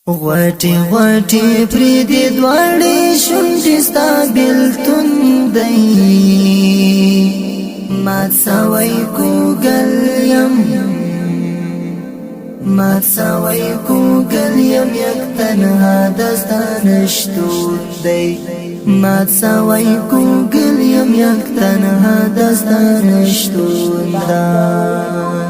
غواټي غواټي پریدي دواړي شونډې ستا بېلتون دی مات سوی کوګل یم مات سوی کوګل یم یک تنها دستا نشتون دی مات سوی کوګل یم یک تنها دستا نشتون دی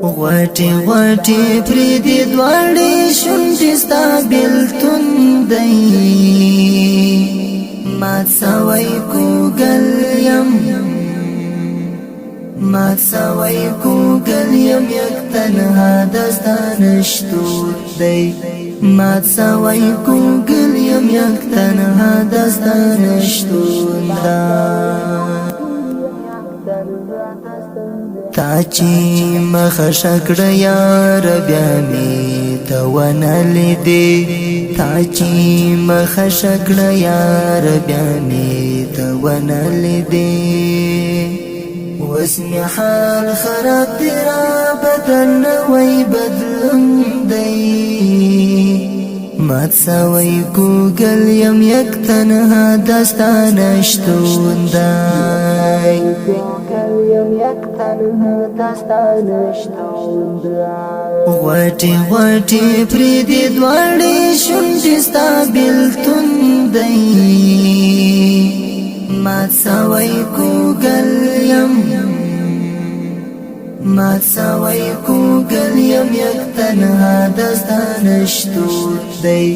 غواټي غواټي پریدي دواړي شونډې ستا بېلتون دی مات سوی کوګل یم مات سوی کوګل یم یک تنها دستا نشتون دی مات سوی کوګل یم یک تنها دستا نشتون دی تا چې مخه کړه یار بیا مې ته ونه لیدې تا چې مخه کړه یار بیا مې ته ونه لیدې اوس مې حال خراب دی را بدل نوی بدلون دی مات سوی کوګل یم یک تنها دستا نشتون دی غواټي غواټي پریدي دواړي شونډې ستا بېلتون دی مات سوی کوګل یم مات سوی کوګل یم یک تنها دستا نشتون دی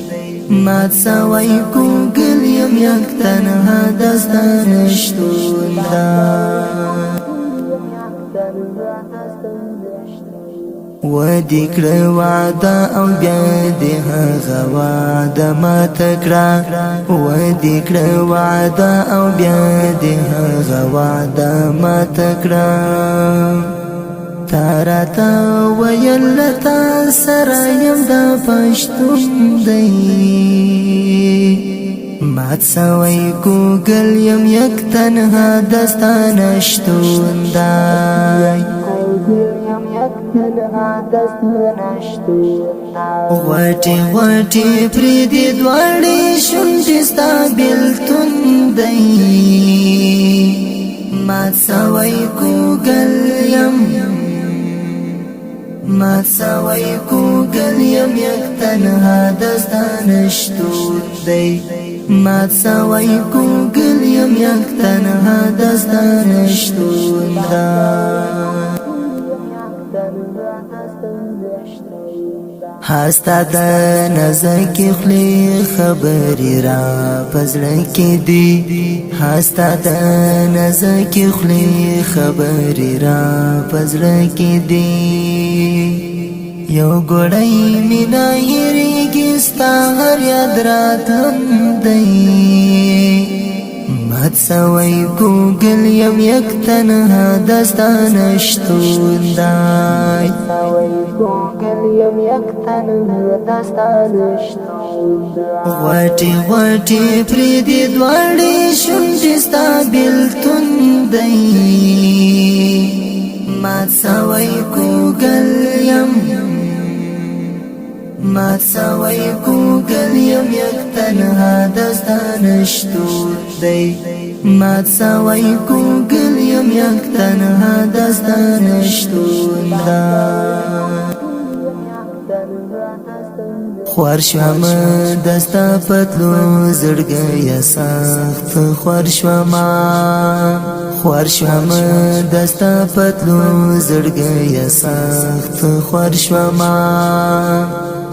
مات سوی کوګل یم یک تنها دستا نشتون دی ودی کړه وعده او بیا دې هغه وعده ماته کړه ودی کړه وعده او بیا دې هغه وعده ماته کړه تا راته ویل تا سره یم د پښتون دی مات سوی کوګل یم یک تنها دستا نشتون دی غواټي غواټي پریدي دواړي شونډې ستا بېلتون دی مات سوی کوګل یم مات سوی کوګل یم یک تنها دستا نشتون دی مات سوی کوګل یم یک تنها دستا نشتون دی هستا د نظر کې خلی خبرې را پزړه کې دی هستا د نظر کې خلی خبرې را پزړه کې دی یو ګړی مینا هېرېږي ستا هر یاد راتم دی مات سوی کوګل یم یک تنها دستا نشتون دی غواټي غواټي پریدي دواړي شونډې ستا بېلتون دی مات سوی کوګل یم مات سوی کوګل یم یک تنها دستا نشتون دی مات سوی کوګل یم یک تنها دستا نشتون دی خوار شوم دستا پتلو زړګی سخت خوار شوم دستا پتلو زړګی سخت خوار شوم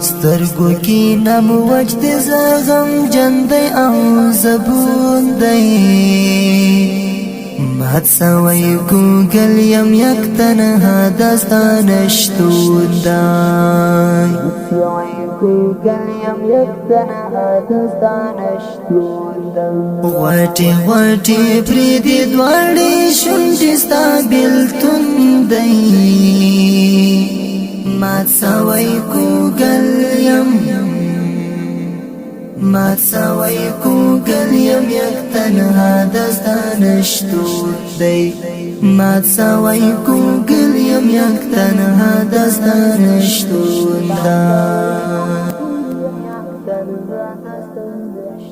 سترګو کې نم وجد زغم جندې او زبون دی مات سوی کوګل یم یک تنها دستا نشتون دی غواټي غواټي پریدي دواړي شونډې ستا بېلتون دی مات سوی کوګل یم مات سوی کوګل یم یک تنها دستا نشتون دی مات سوی کوګل یم یک تنها دستا نشتون دا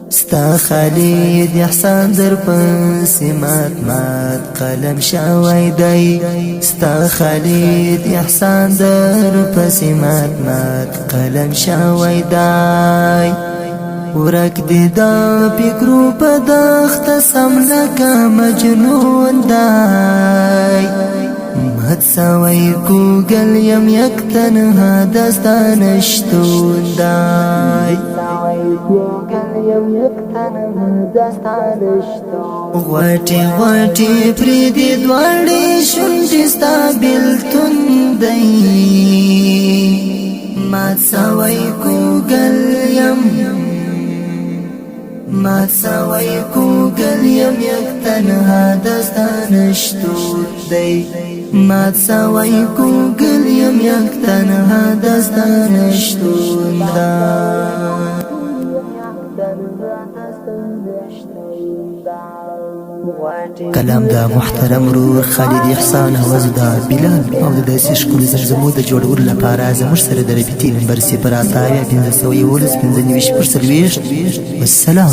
ستا خالد احسان در پس مات قلم شوی دی ستا خالد احسان در پس مات قلم شوی دی ورک دی دا فکرو پا دخت سم لکا مجنون دی مات سوی کوگل یم یک تنها دستا نشتون دی غواټي پریدي دواړې شونډې ستا بېلتون دی مات سوی کوګل یم یک تنها دستا نشتون دی مات سوی کوګل یم یک تنها دستا نشتون دی کلام دا محترم رور خالد احسان هوز دا بلال او د داسې ښکلو زمزمو د جوړولو لپاره زموږ سره د ربطي نمبر 011 والسلام